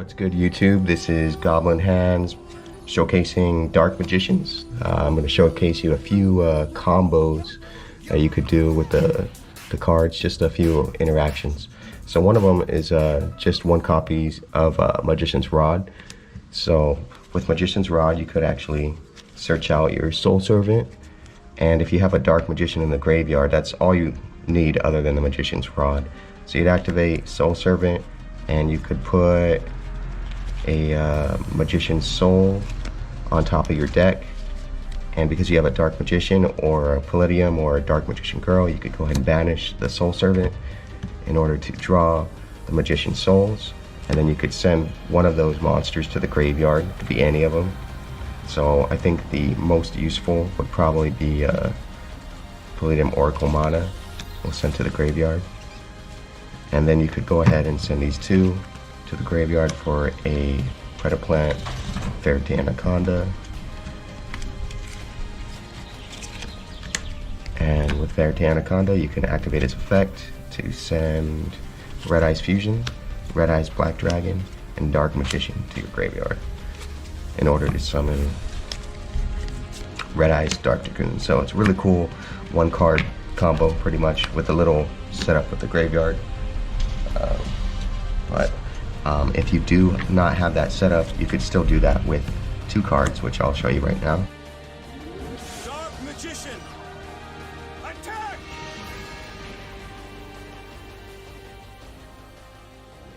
What's good, YouTube? This is GoblinHands showcasing Dark Magicians. I'm going to showcase you a few combos that you could do with the cards, just a few interactions. So one of them is just one copy of Magician's Rod. So with Magician's Rod, you could actually search out your Soul Servant, and if you have a Dark Magician in the graveyard, that's all you need other than the Magician's Rod. So you'd activate Soul Servant, and you could put a Magician's Soul on top of your deck, and because you have a Dark Magician or a Palladium or a Dark Magician Girl, you could go ahead and banish the Soul Servant in order to draw the Magician's Souls, and then you could send one of those monsters to the graveyard. It could be any of them. So I think the most useful would probably be Palladium Oracle Mana was sent to the graveyard, and then you could go ahead and send these two to the graveyard for a Predaplant Verite Anaconda. And with Verite Anaconda, you can activate its effect to send Red-Eyes Fusion, Red-Eyes Black Dragon, and Dark Magician to your graveyard in order to summon Red-EyesDarkDragoon. So it's really cool one card combo pretty much with a little setup with the graveyard. But if you do not have that setup, you could still do that with two cards, which I'll show you right now. Dark Magician, attack!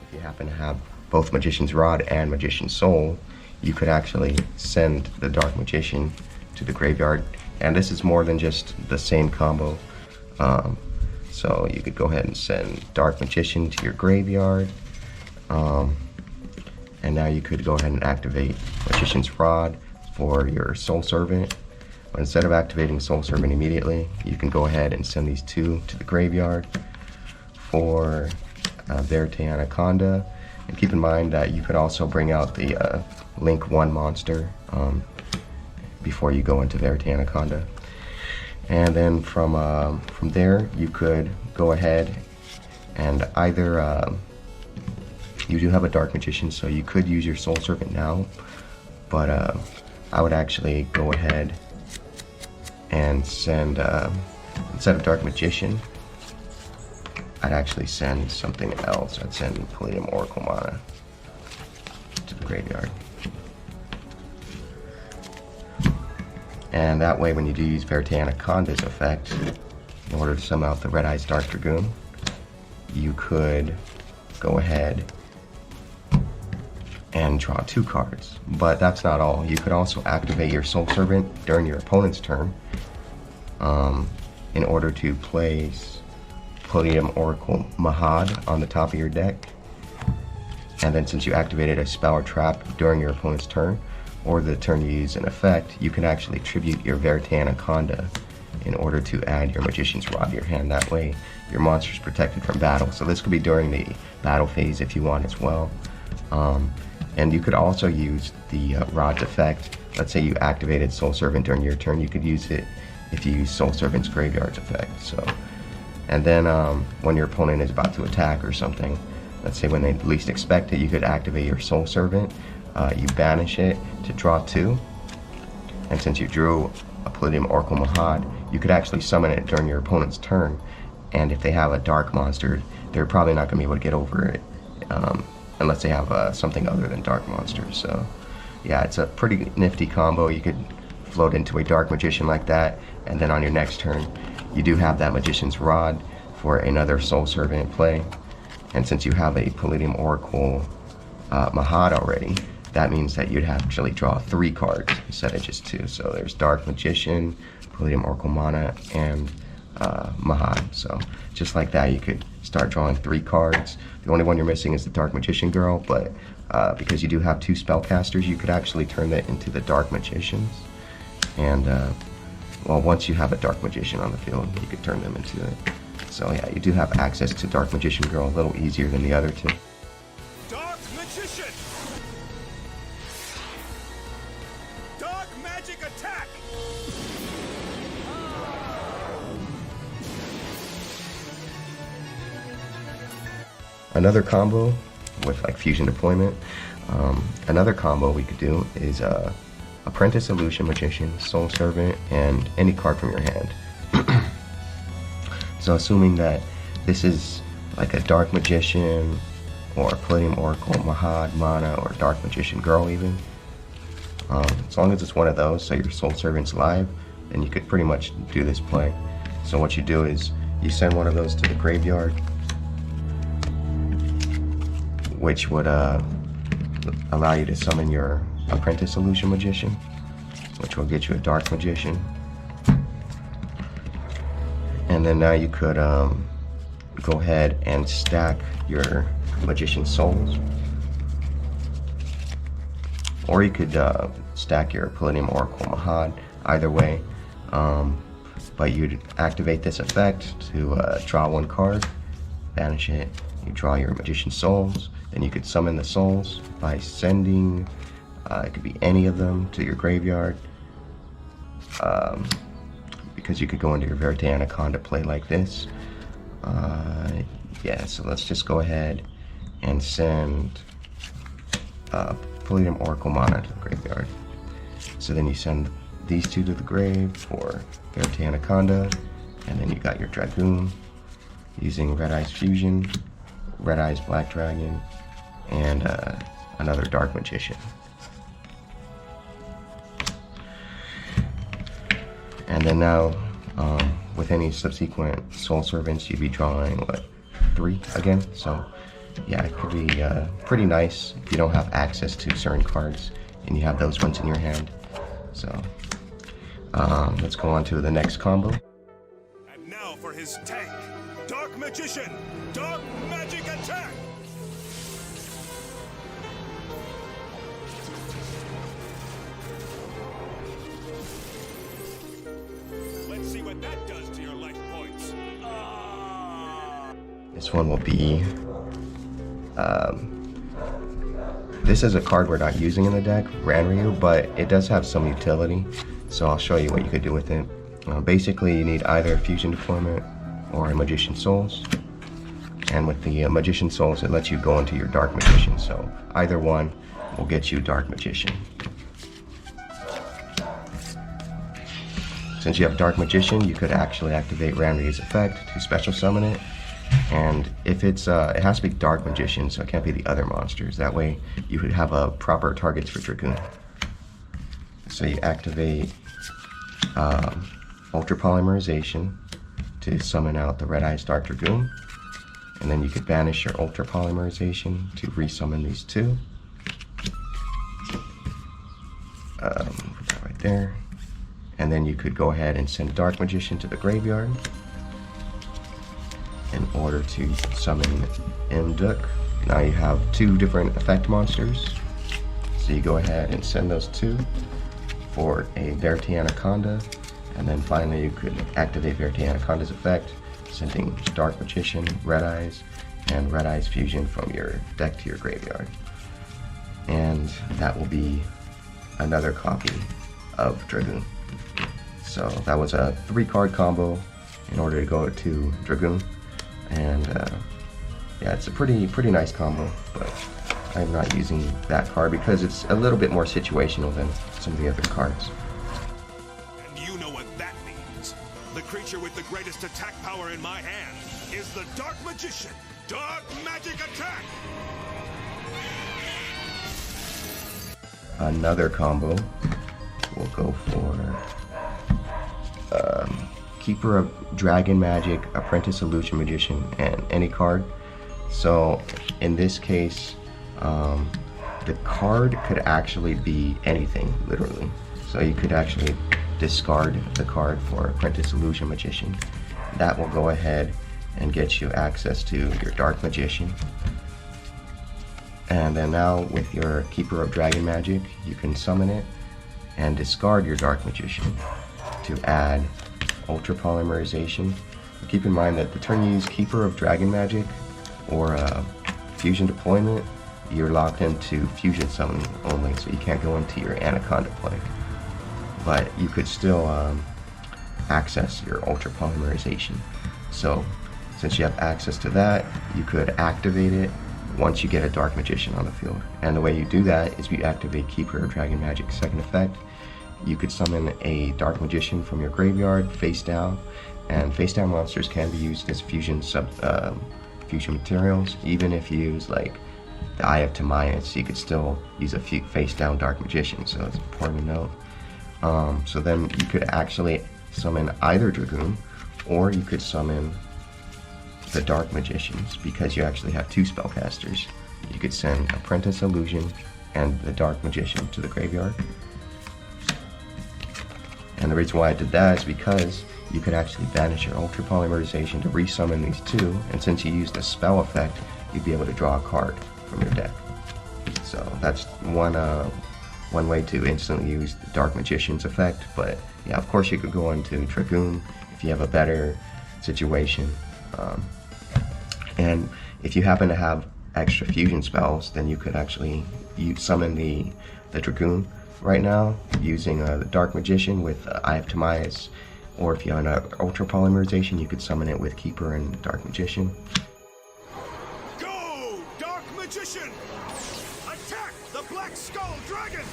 If you happen to have both Magician's Rod and Magician's Soul, you could actually send the Dark Magician to the graveyard, and this is more than just the same combo. So you could go ahead and send Dark Magician to your graveyard, and now you could go ahead and activate Magician's Rod for your Soul Servant. But instead of activating Soul Servant immediately, you can go ahead and send these two to the graveyard for Verite Anaconda. And keep in mind that you could also bring out the Link 1 monster before you go into Verite Anaconda. And then from there, you could go ahead and either, you do have a Dark Magician, so you could use your Soul Servant now, but I would actually go ahead and send, instead of Dark Magician, I'd actually send something else. I'd send Palladium Oracle Mana to the graveyard. And that way, when you do use Verite Anaconda's effect, in order to summon out the Red-EyesDarkDragoon, you could go ahead and draw two cards. But that's not all. You could also activate your Soul Servant during your opponent's turn in order to place Palladium Oracle Mahad on the top of your deck. And then since you activated a spell or trap during your opponent's turn, or the turn you use an effect, you can actually tribute your Verite Anaconda in order to add your Magician's Rod to your hand. That way, your monster's protected from battle. So this could be during the battle phase if you want as well. And you could also use the Rod's effect. Let's say you activated Soul Servant during your turn, you could use it if you use Soul Servant's Graveyard's effect. So, and then when your opponent is about to attack or something, let's say when they least expect it, you could activate your Soul Servant. You banish it to draw two, and since you drew a Palladium Oracle Mahad, you could actually summon it during your opponent's turn, and if they have a dark monster, they're probably not going to be able to get over it unless they have something other than dark monsters. So yeah, it's a pretty nifty combo. You could float into a Dark Magician like that, and then on your next turn you do have that Magician's Rod for another Soul Servant play, and since you have a Palladium Oracle Mahad already, that means that you'd actually draw three cards instead of just two. So there's Dark Magician, Palladium Oracle Mana, and Mahad. So just like that, you could start drawing three cards. The only one you're missing is the Dark Magician Girl, but because you do have two spellcasters, you could actually turn that into the Dark Magicians. And well, once you have a Dark Magician on the field, you could turn them into it. So yeah, you do have access to Dark Magician Girl a little easier than the other two. Dark Magician! Dark Magic Attack! Another combo with like fusion deployment Another combo we could do is Apprentice, Illusion Magician, Soul Servant, and any card from your hand. So assuming that this is like a Dark Magician, or Palladium Oracle, Mahad, Mana, or Dark Magician Girl even. As long as it's one of those, so your Soul Servant's live, then you could pretty much do this play. So what you do is, you send one of those to the graveyard, which would allow you to summon your Apprentice Illusion Magician, which will get you a Dark Magician. And then now you could go ahead and stack your Magician Souls, or you could stack your Palladium Oracle Mahad, either way. But you'd activate this effect to draw one card, banish it, you draw your Magician Souls, then you could summon the souls by sending, it could be any of them, to your graveyard. Because you could go into your Verite Anaconda play like this. Yeah, so let's just go ahead and send Palladium Oracle Mana to the graveyard. So then you send these two to the grave for Verite Anaconda, and then you got your Dragoon using Red-Eyes Fusion, Red-Eyes Black Dragon, and another Dark Magician. And then now, with any subsequent Soul Servants, you'd be drawing, what, 3 again? So, yeah, it could be pretty nice if you don't have access to certain cards and you have those ones in your hand. So, let's go on to the next combo. And now for his tank, Dark Magician, Dark Magic Attack! Let's see what that does to your life points. This one will be, this is a card we're not using in the deck, Ranryu, but it does have some utility, so I'll show you what you could do with it. Basically, you need either a Fusion Deployment or a Magician Souls, and with the Magician Souls, it lets you go into your Dark Magician, so either one will get you Dark Magician. Since you have Dark Magician, you could actually activate Ranryu's effect to special summon it. And if it's, it has to be Dark Magician, so it can't be the other monsters. That way, you would have proper targets for Dragoon. So you activate Ultra Polymerization to summon out the Red-EyesDarkDragoon. And then you could banish your Ultra Polymerization to resummon these two. Put that right there. And then you could go ahead and send Dark Magician to the graveyard in order to summon Mduk. Now you have 2 different effect monsters. So you go ahead and send those 2 for a Verite Anaconda. And then finally you could activate Verite Anaconda's effect, sending Dark Magician, Red-Eyes, and Red-Eyes Fusion from your deck to your graveyard. And that will be another copy of Dragoon. So that was a 3-card combo in order to go to Dragoon. And yeah, it's a pretty nice combo, but I'm not using that card because it's a little bit more situational than some of the other cards. And you know what that means. The creature with the greatest attack power in my hand is the Dark Magician, Dark Magic Attack! Another combo will go for Keeper of Dragon Magic, Apprentice Illusion Magician, and any card. So in this case, the card could actually be anything, literally. So you could actually discard the card for Apprentice Illusion Magician. That will go ahead and get you access to your Dark Magician. And then now with your Keeper of Dragon Magic, you can summon it and discard your Dark Magician to add Ultra Polymerization. Keep in mind that the turn you use Keeper of Dragon Magic or Fusion Deployment, you're locked into Fusion Summoning only, so you can't go into your Anaconda play. But you could still access your Ultra Polymerization. So since you have access to that, you could activate it once you get a Dark Magician on the field. And the way you do that is you activate Keeper of Dragon Magic's second effect. You could summon a Dark Magician from your graveyard face down, and face down monsters can be used as fusion materials. Even if you use like the Eye of Timaeus, you could still use a face down Dark Magician, so it's important to note. So then you could actually summon either Dragoon, or you could summon the Dark Magicians, because you actually have two spellcasters. You could send Apprentice Illusion and the Dark Magician to the graveyard. And the reason why I did that is because you could actually banish your Ultra Polymerization to resummon these two, and since you used a spell effect, you'd be able to draw a card from your deck. So that's one way to instantly use the Dark Magician's effect. But yeah, of course you could go into Dragoon if you have a better situation. And if you happen to have extra fusion spells, then you could actually summon the Dragoon right now using the Dark Magician with Eye of Timaeus, or if you have an Ultra Polymerization, you could summon it with Keeper and Dark Magician. Go, Dark Magician! Attack the Black Skull Dragon!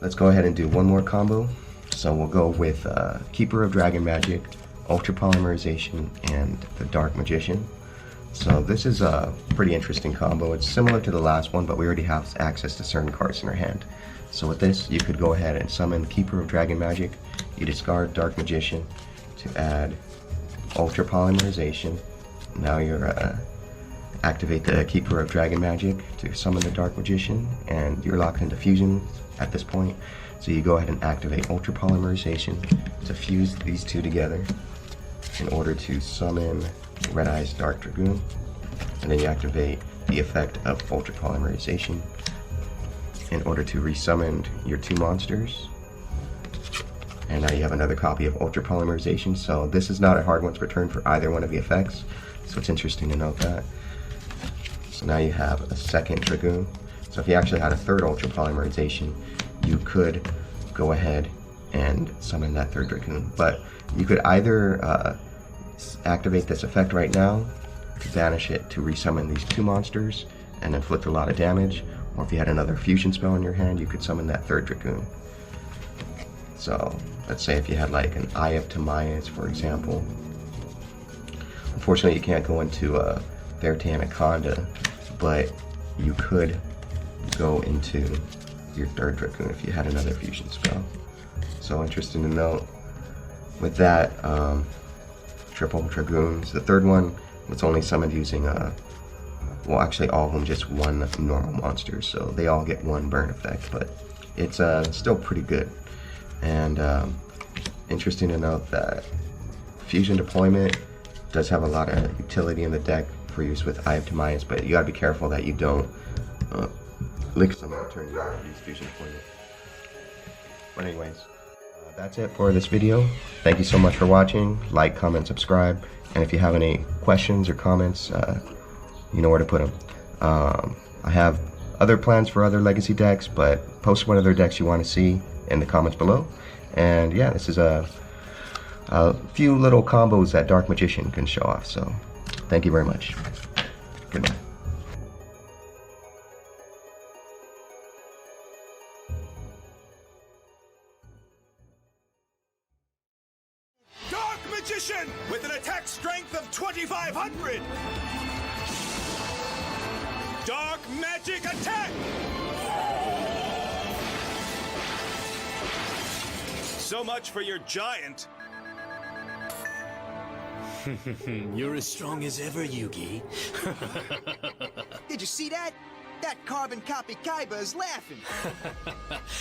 Let's go ahead and do one more combo. So we'll go with Keeper of Dragon Magic, Ultra Polymerization, and the Dark Magician. So this is a pretty interesting combo. It's similar to the last one, but we already have access to certain cards in our hand. So with this, you could go ahead and summon Keeper of Dragon Magic. You discard Dark Magician to add Ultra Polymerization. Now you're activate the Keeper of Dragon Magic to summon the Dark Magician, and you're locked into fusion at this point. So you go ahead and activate Ultra Polymerization to fuse these two together in order to summon Red-EyesDarkDragoon, and then you activate the effect of Ultra Polymerization in order to resummon your two monsters. And now you have another copy of Ultra Polymerization, so this is not a hard once return for either one of the effects, so it's interesting to note that. So now you have a second Dragoon. So if you actually had a third Ultra Polymerization, you could go ahead and summon that third Dragoon. But you could either activate this effect right now to banish it to resummon these two monsters and inflict a lot of damage, or if you had another fusion spell in your hand, you could summon that third Dragoon. So let's say if you had like an Eye of Timaeus, for example. Unfortunately, you can't go into Verite Anaconda, but you could go into your third Dragoon if you had another fusion spell. So interesting to note. With that, triple Dragoons. The third one was only summoned using well, actually all of them just one normal monster, so they all get one burn effect, but it's still pretty good. And interesting to note that fusion deployment does have a lot of utility in the deck for use with Eye of Timaeus, but you gotta be careful that you don't lick someone and turn you off these fusion deployment. But anyways, that's it for this video. Thank you so much for watching. Like, comment, subscribe, and if you have any questions or comments, you know where to put them. I have other plans for other legacy decks, but post what other decks you want to see in the comments below. And yeah, this is a few little combos that Dark Magician can show off. So thank you very much. Goodbye. Dark Magician with an attack strength of 2,500. Dark Magic Attack! So much for your giant. You're as strong as ever, Yugi. Did you see that? That carbon copy Kaiba is laughing.